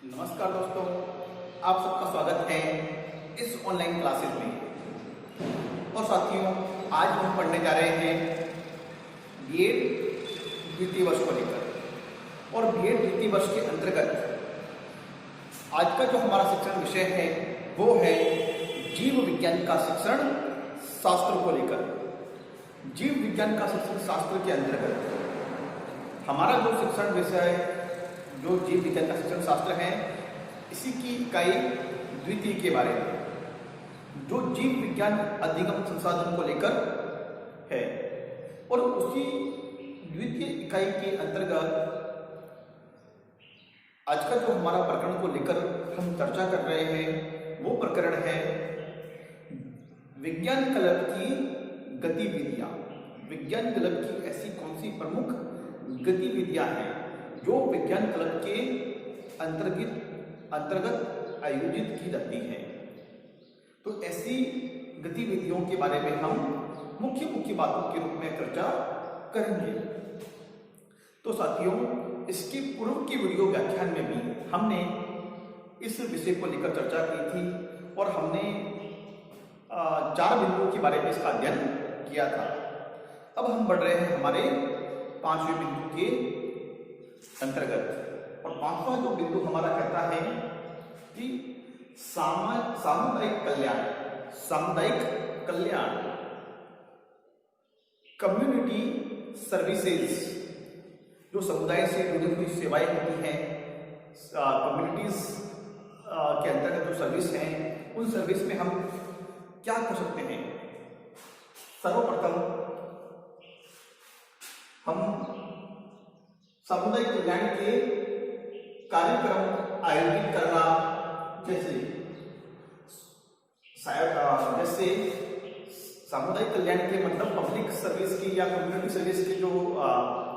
नमस्कार दोस्तों, आप सबका स्वागत है इस ऑनलाइन क्लासेस में। और साथियों, आज हम पढ़ने जा रहे हैं बीएड द्वितीय वर्ष को लेकर। और बीएड द्वितीय वर्ष के अंतर्गत आज का जो हमारा शिक्षण विषय है वो है जीव विज्ञान का शिक्षण शास्त्र को लेकर। जीव विज्ञान का शिक्षण शास्त्र के अंतर्गत हमारा जो शिक्षण विषय जो जीव विज्ञान का शिक्षण शास्त्र है, इसी की इकाई द्वितीय के बारे में, जो जीव विज्ञान अधिगम संसाधन को लेकर है। और उसी द्वितीय इकाई के अंतर्गत आज का जो हमारा प्रकरण को लेकर हम चर्चा कर रहे हैं वो प्रकरण है विज्ञान क्लब की गतिविधियां। विज्ञान क्लब की ऐसी कौन सी प्रमुख गतिविधियां हैं जो विज्ञान क्लब के अंतर्गत आयोजित की जाती है। तो ऐसी गतिविधियों के बारे में हम मुख्य बातों के रूप में चर्चा करेंगे। तो साथियों, इसके पूर्व की वीडियो व्याख्यान में भी हमने इस विषय को लेकर चर्चा की थी और हमने 4 बिंदुओं के बारे में इसका अध्ययन किया था। अब हम बढ़ रहे हैं हमारे 5वें बिंदु के अंतर्गत। और 5वां जो बिंदु हमारा कहता है कि सामुदायिक कल्याण, कम्युनिटी सर्विसेज, जो समुदाय से जुड़ी हुई सेवाएं होती हैं, कम्युनिटीज के अंतर्गत जो सर्विस हैं, उन सर्विस में हम क्या कर सकते हैं। सर्वप्रथम हम सामुदायिक कल्याण के कार्यक्रम आयोजित करना, जैसे सामुदायिक कल्याण के मतलब पब्लिक सर्विस की या कम्युनिटी सर्विस के जो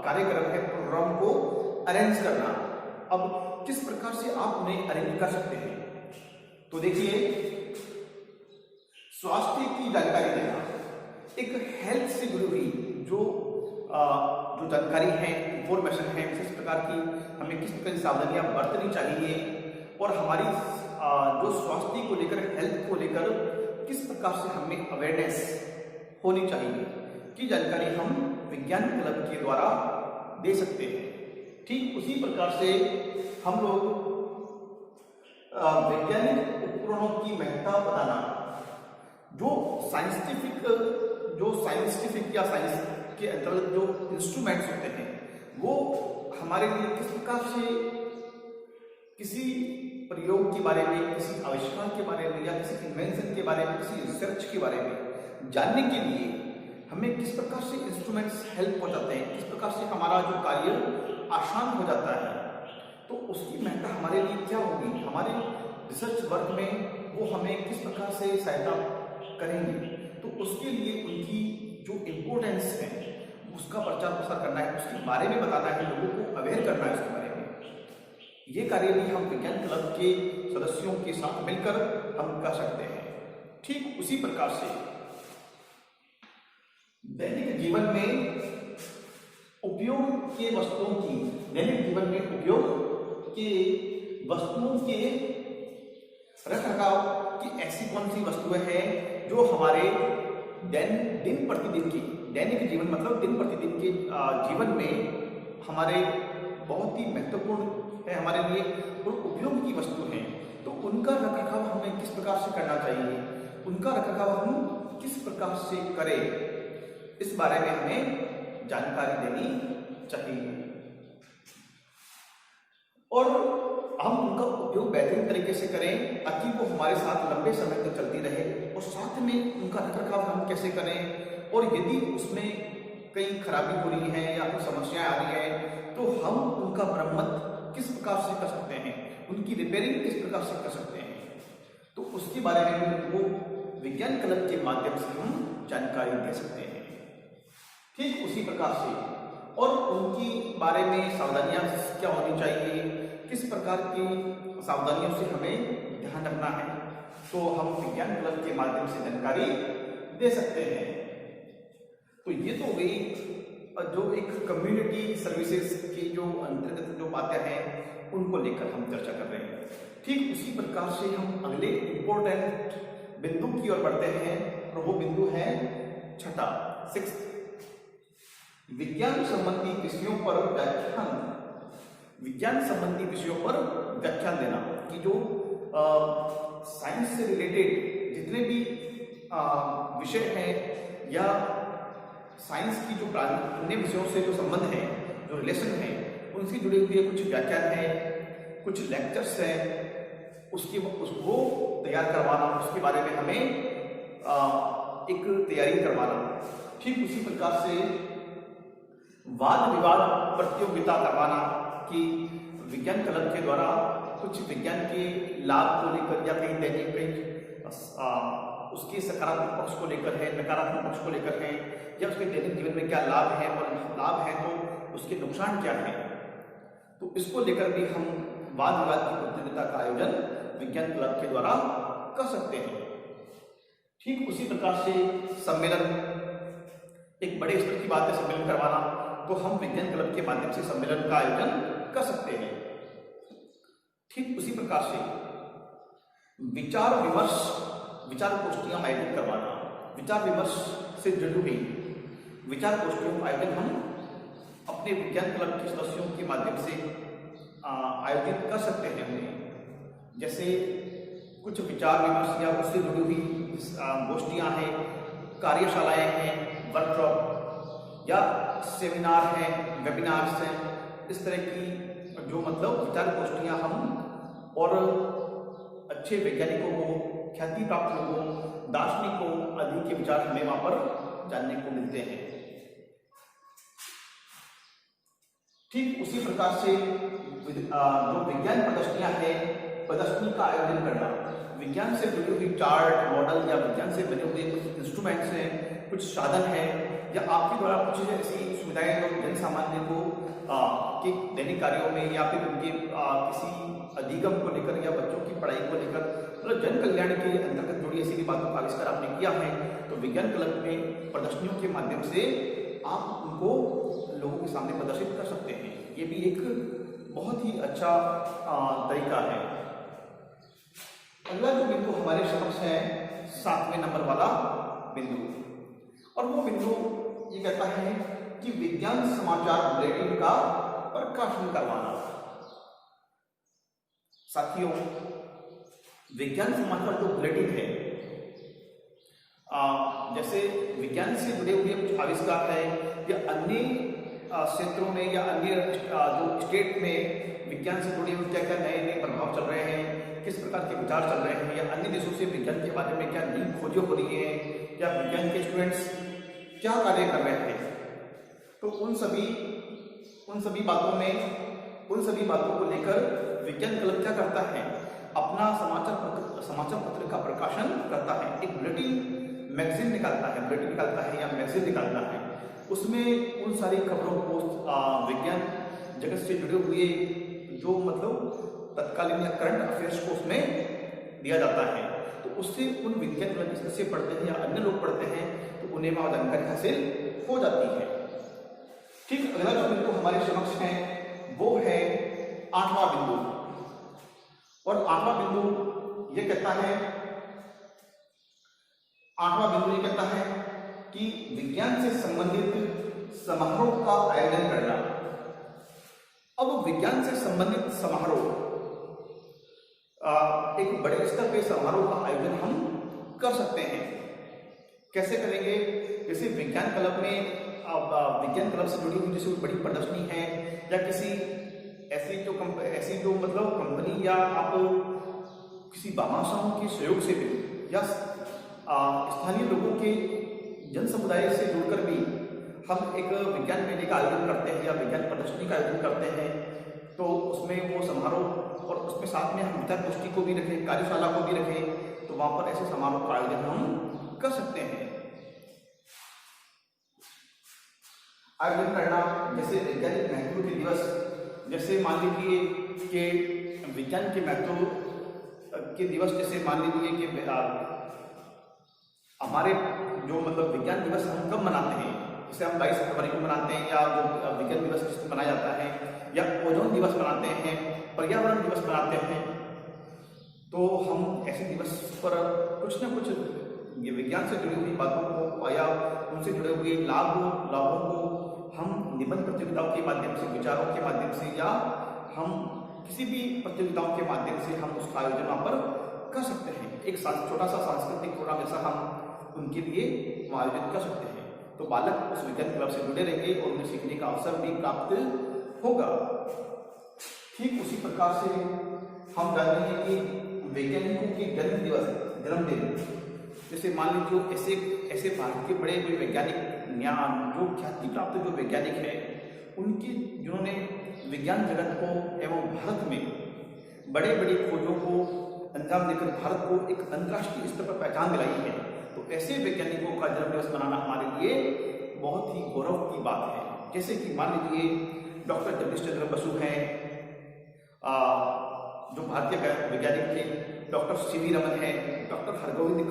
कार्यक्रम है, प्रोग्राम को अरेंज करना। अब किस प्रकार से आप उन्हें अरेंज कर सकते हैं, तो देखिए, स्वास्थ्य की जानकारी देना, एक हेल्थ से जुड़ी हुई जो जानकारी है, इंफॉर्मेशन है, किस प्रकार की हमें किस प्रकार की सावधानियां बरतनी चाहिए और हमारी जो स्वास्थ्य को लेकर, हेल्थ को लेकर किस प्रकार से हमें अवेयरनेस होनी चाहिए की जानकारी हम विज्ञान क्लब के द्वारा दे सकते हैं। ठीक उसी प्रकार से हम लोग वैज्ञानिक उपकरणों की महत्ता बताना, जो साइंटिफिक या साइंस के अंतर्गत जो इंस्ट्रूमेंट्स होते हैं, वो हमारे लिए किस प्रकार से किसी प्रयोग के बारे में, किसी आविष्कार के बारे में या किसी इन्वेंशन के बारे में, किसी रिसर्च के बारे में जानने के लिए हमें किस प्रकार से इंस्ट्रूमेंट्स हेल्प हो जाते हैं, किस प्रकार से हमारा जो कार्य आसान हो जाता है, तो उसकी महत्ता हमारे लिए क्या होगी, हमारे रिसर्च वर्क में वो हमें किस प्रकार से सहायता करेंगे। तो उसके लिए उनकी जो इम्पोर्टेंस है उसका प्रचार प्रसार करना है, उसके बारे में बताना है, लोगों को अवेयर करना है उसके बारे में। ये कार्य भी हम विज्ञान क्लब के सदस्यों के साथ मिलकर हम कर सकते हैं। ठीक उसी प्रकार से दैनिक जीवन में उपयोग के वस्तुओं की, दैनिक जीवन में उपयोग के वस्तुओं के रखरखाव की ऐसी कौन सी वस्तुएं हैं जो हमारे दिन प्रतिदिन की, दैनिक जीवन मतलब दिन प्रतिदिन के जीवन में हमारे बहुत ही महत्वपूर्ण है, हमारे लिए उपयोग की वस्तु हैं। तो उनका रखरखाव हमें किस प्रकार से करना चाहिए, उनका रखरखाव हम किस प्रकार से करें, इस बारे में हमें जानकारी देनी चाहिए। और हम उनका उपयोग बेहतरीन तरीके से करें ताकि वो हमारे साथ लंबे समय तक चलती रहे। और साथ में उनका रखरखाव हम कैसे करें, और यदि उसमें कहीं खराबी हो रही है या कुछ समस्याएं आ रही है तो हम उनका मरम्मत किस प्रकार से कर सकते हैं, उनकी रिपेयरिंग किस प्रकार से कर सकते हैं, तो उसके बारे में वो विज्ञान क्लब के माध्यम से हम जानकारी दे सकते हैं। ठीक उसी प्रकार से और उनकी बारे में सावधानियां क्या होनी चाहिए, किस प्रकार की सावधानियों से हमें ध्यान रखना है, तो हम विज्ञान क्लब के माध्यम से जानकारी दे सकते हैं। तो ये तो गई जो एक कम्युनिटी सर्विसेज की जो अंतर्गत जो बातें हैं उनको लेकर हम चर्चा कर रहे हैं। ठीक उसी प्रकार से हम अगले इंपॉर्टेंट बिंदु की ओर बढ़ते हैं और वो बिंदु है छठा, 6th, विज्ञान संबंधी विषयों पर व्याख्यान। विज्ञान संबंधी विषयों पर व्याख्यान देना कि जो साइंस से रिलेटेड जितने भी विषय हैं या साइंस की जो अन्य विषयों से जो संबंध है, जो रिलेशन है, उनसे जुड़े हुए कुछ व्याख्यान है, कुछ लेक्चर्स हैं, उसको तैयार करवाना, उसके बारे में हमें एक तैयारी करवाना। ठीक उसी प्रकार से वाद विवाद प्रतियोगिता करवाना कि विज्ञान क्लब के द्वारा कुछ विज्ञान के लाभ को लेकर या कहीं दैनिक उसके सकारात्मक पक्ष को लेकर है, नकारात्मक पक्ष को लेकर है, या उसके दैनिक जीवन में क्या लाभ है और लाभ है तो उसके नुकसान क्या है, तो इसको लेकर भी हम वाद विवाद की प्रतियोगिता का आयोजन विज्ञान क्लब के द्वारा कर सकते हैं। ठीक उसी प्रकार से सम्मेलन, एक बड़े स्तर की बात है सम्मेलन करवाना, तो हम विज्ञान क्लब के माध्यम से सम्मेलन का आयोजन कर सकते हैं। ठीक उसी प्रकार से विचार विमर्श, विचार गोष्ठियां आयोजित करवाना, विचार विमर्श से जुड़ी हुई विचार गोष्ठियों का आयोजन हम अपने विज्ञान क्लब के सदस्यों के माध्यम से आयोजित कर सकते हैं। उन्हें जैसे कुछ विचार विमर्श या उससे जुड़ी हुई गोष्ठियां हैं, कार्यशालाएं हैं, वर्कशॉप या सेमिनार हैं, वेबिनार्स हैं, इस तरह की जो मतलब विचार गोष्ठियां हम और अच्छे वैज्ञानिकों को, ख्याति प्राप्त लोगों, दार्शनिकों आदि के विचार हमें वहां पर जानने को मिलते हैं। ठीक उसी प्रकार से जो विज्ञान प्रदर्शनियां हैं, प्रदर्शनी का आयोजन करना, विज्ञान से जुड़ी हुई चार्ट, मॉडल या विज्ञान से बने हुए कुछ इंस्ट्रूमेंट्स हैं, कुछ साधन हैं, या आपके द्वारा कुछ ऐसी सुविधाएं जो जन सामान्य को के दैनिक कार्यों में या फिर उनके किसी अधिगम को लेकर या बच्चों की पढ़ाई को लेकर, मतलब जन कल्याण के अंतर्गत जुड़ी ऐसी भी बातों का आविष्कार आपने किया है, तो विज्ञान क्लब में प्रदर्शनियों के माध्यम से आप उनको लोगों के सामने प्रदर्शित कर सकते हैं। ये भी एक बहुत ही अच्छा तरीका है। अगला जो बिंदु हमारे समक्ष है 7वें नंबर वाला बिंदु, और वो बिंदु ये कहता है कि विज्ञान समाचार बुलेटिन का प्रकाशन करवाना। साथियों, विज्ञान समाचार जो बुलेटिन है, जैसे विज्ञान से जुड़े हुए कुछ आविष्कार है या अन्य क्षेत्रों में या अन्य जो स्टेट में विज्ञान से जुड़े हुए क्या क्या नए नए प्रभाव चल रहे हैं, किस प्रकार के विचार चल रहे हैं, या अन्य देशों से विज्ञान के बारे में क्या नई खोजें हो रही हैं, या विज्ञान के स्टूडेंट्स क्या कार्य कर रहे हैं, तो उन सभी बातों को लेकर विज्ञान क्लब क्या करता है, अपना समाचार पत्र का प्रकाशन करता है। एक बुलेटिन मैगजीन निकालता है या मैगजीन निकालता है। उसमें उन सारी खबरों को विज्ञान जगत से जुड़े हुए जो मतलब तत्कालीन या करंट अफेयर्स को उसमें दिया जाता है, तो उससे उन विज्ञान क्लब के सदस्य पढ़ते हैं या अन्य लोग पढ़ते हैं तो उन्हें वहां जानकारी हासिल हो जाती है। ठीक अगला जो बिंदु हमारे समक्ष है वो है 8वां बिंदु, और 8वां बिंदु ये कहता है कि विज्ञान से संबंधित समारोह का आयोजन करना। अब विज्ञान से संबंधित समारोह, एक बड़े स्तर पे समारोह का आयोजन हम कर सकते हैं। कैसे करेंगे? जैसे विज्ञान क्लब में विज्ञान क्लब से जुड़ी हुई जैसे बड़ी प्रदर्शनी है, या किसी ऐसी जो मतलब कंपनी या आप किसी भामाशाहों के सहयोग से भी या स्थानीय लोगों के जन समुदाय से जुड़कर भी हम एक विज्ञान मेले का आयोजन करते हैं या विज्ञान प्रदर्शनी का आयोजन करते हैं, तो उसमें वो समारोह और उसमें साथ में हम विचार गोष्ठी को भी रखें, कार्यशाला को भी रखें, तो वहां पर ऐसे समारोह का आयोजन हम कर सकते हैं। आयोजन करना जैसे वैज्ञानिक महत्व के दिवस, जैसे मान लीजिए कि विज्ञान के महत्व के दिवस, जैसे मान लीजिए कि हमारे जो मतलब विज्ञान दिवस हम कब मनाते हैं, इसे हम 22 फरवरी को मनाते हैं, या जो विज्ञान दिवस जिस दिन मनाया जाता है, या ओजोन दिवस मनाते हैं, पर्यावरण दिवस मनाते हैं। तो हम ऐसे दिवस पर कुछ न कुछ ये विज्ञान से जुड़ी हुई बातों को या उनसे जुड़े हुए लाभों को हम निबंध प्रतियोगिताओं के माध्यम से, विचारों के माध्यम से, या हम किसी भी प्रतियोगिताओं के माध्यम से हम उसका आयोजन वहाँ पर कर सकते हैं। एक छोटा सा सांस्कृतिक प्रोग्राम जैसा हम उनके लिए आयोजित कर सकते हैं। तो बालक उस विज्ञान क्लब से जुड़े रहेंगे और उन्हें सीखने का अवसर भी प्राप्त होगा। ठीक उसी प्रकार से हम जानते हैं कि वैज्ञानिकों के जन्मदिन, जैसे मान लीजिए ऐसे भारत के बड़े बड़े वैज्ञानिक, जो ख्याति प्राप्त जो वैज्ञानिक है, उनकी जिन्होंने विज्ञान जगत को एवं भारत में बड़े बड़े खोजों को अंजाम देकर भारत को एक अंतर्राष्ट्रीय स्तर पर पहचान दिलाई है, तो ऐसे वैज्ञानिकों का जन्मदिवस मनाना हमारे लिए बहुत ही गौरव की बात है। जैसे कि मान लीजिए डॉक्टर जगदीश चंद्र बसु हैं, जो भारतीय वैज्ञानिक थे, डॉक्टर सीवी रमन है, डॉक्टर हरगोविंद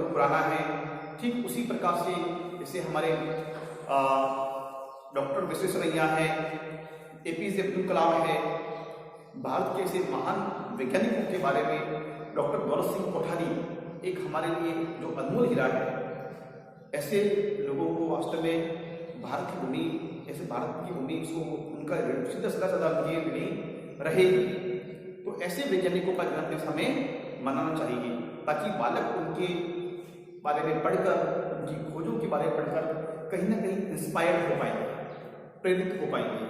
खुराना है। ठीक उसी प्रकार से जैसे हमारे डॉक्टर विश्वेश्वरैया है, एपीजे अब्दुल कलाम है। भारत के ऐसे महान वैज्ञानिकों के बारे में डॉक्टर दौलत सिंह कोठारी एक हमारे लिए जो अनमोल हीरा है। ऐसे लोगों को वास्तव में भारत की भूमि, ऐसे भारत की भूमि इसको उनका सीधा सदा उनकी ऋणी रहेगी। तो ऐसे वैज्ञानिकों का जन्मदिन हमें मनाना चाहिए, ताकि बालक उनके बारे में पढ़कर, उनकी खोजों के बारे में पढ़कर कहीं ना कहीं इंस्पायर्ड हो पाएंगे, प्रेरित हो पाएंगे।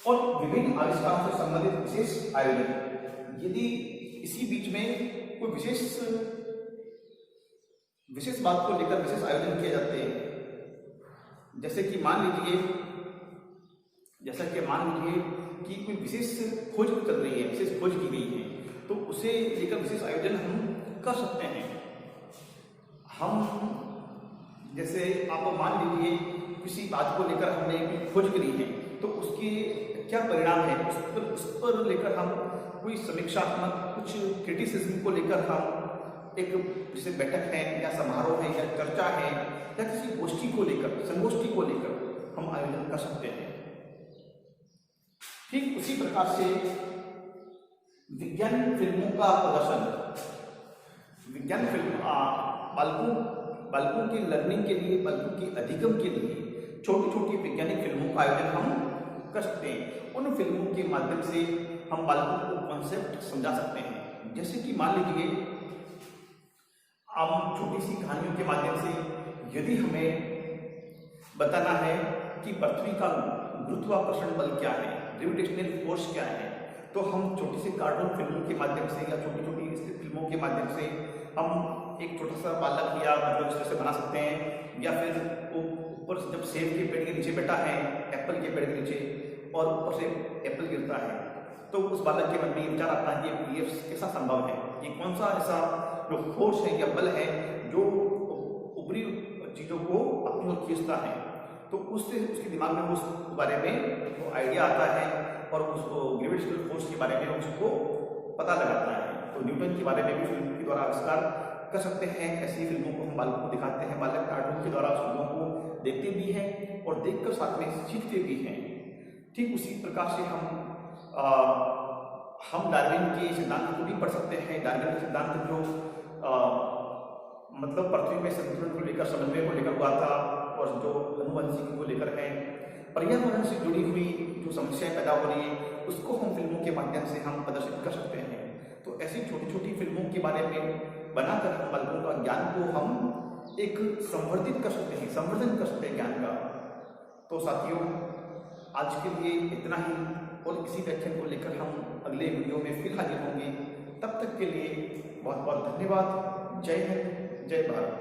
और विभिन्न आविष्कारों से संबंधित विशेष आयोजन, यदि इसी बीच में कोई विशेष बात को लेकर विशेष आयोजन किए जाते हैं, जैसे कि मान लीजिए कि कोई विशेष खोज चल रही है, विशेष खोज की गई है, तो उसे लेकर विशेष आयोजन हम कर सकते हैं। हम जैसे आप मान लीजिए किसी बात को लेकर हमने खोज करी है, तो उसके क्या परिणाम है, उस पर लेकर हम कोई समीक्षात्मक कुछ क्रिटिसिज्म को लेकर हम एक जैसे बैठक है या समारोह है या चर्चा है या किसी गोष्ठी को लेकर, संगोष्ठी को लेकर हम आयोजन कर सकते हैं। ठीक उसी प्रकार से विज्ञान फिल्मों का प्रदर्शन, विज्ञान फिल्म बालकों की लर्निंग के लिए, बालकों की अधिगम के लिए छोटी छोटी वैज्ञानिक फिल्मों का आयोजन हम कर सकते हैं। उन फिल्मों के माध्यम से हम बालकों को कॉन्सेप्ट समझा सकते हैं। जैसे कि मान लीजिए हम छोटी सी कहानियों के माध्यम से यदि हमें बताना है कि पृथ्वी का गुरुत्वाकर्षण बल क्या है, ग्रेविटेशनल फोर्स क्या है, तो हम छोटी सी कार्टून फिल्मों के माध्यम से या छोटी छोटी फिल्मों के माध्यम से हम एक छोटा सा बालक या मतलब इस तरह से बना सकते हैं। या फिर वो ऊपर से जब सेब के पेड़ के नीचे बैठा है, एप्पल के पेड़ के नीचे, और ऊपर से एप्पल गिरता है, तो उस बालक के मन में विचार आता है कि ये कैसा संभव है, ये कौन सा ऐसा जो फोर्स है या बल है जो ऊपरी चीज़ों को अपनी ओर खींचता है। तो उससे उसके दिमाग में उस बारे में वो आइडिया आता है और उसको ग्रेविटेशनल फोर्स के बारे में उसको पता लगाता है। तो न्यूटन के बारे में भी फिल्म के द्वारा आविष्कार कर सकते हैं। ऐसी फिल्मों को हम बालकों को दिखाते हैं, बालक कार्टून के द्वारा उस फिल्मों को देखते भी हैं और देखकर साथ में सीखते भी हैं। ठीक उसी प्रकार से हम डार्विन के सिद्धांत को भी पढ़ सकते हैं। डार्विन का सिद्धांत जो मतलब पृथ्वी में संतुलन को लेकर, समन्वय को लेकर हुआ था, और जो अनुवंशिकी को लेकर है, पर्यावरण से जुड़ी हुई जो समस्याएं पैदा हो रही है, उसको हम फिल्मों के माध्यम से हम प्रदर्शित कर सकते हैं। तो ऐसी छोटी छोटी फिल्मों के बारे में बनाकर हम बालकों का ज्ञान को हम एक संवर्धित कर सकते हैं, संवर्धन कर सकते हैं ज्ञान का। तो साथियों, आज के लिए इतना ही, और इसी व्याख्यान को लेकर हम अगले वीडियो में फिर हाजिर होंगे। तब तक के लिए बहुत बहुत धन्यवाद। जय हिंद, जय भारत।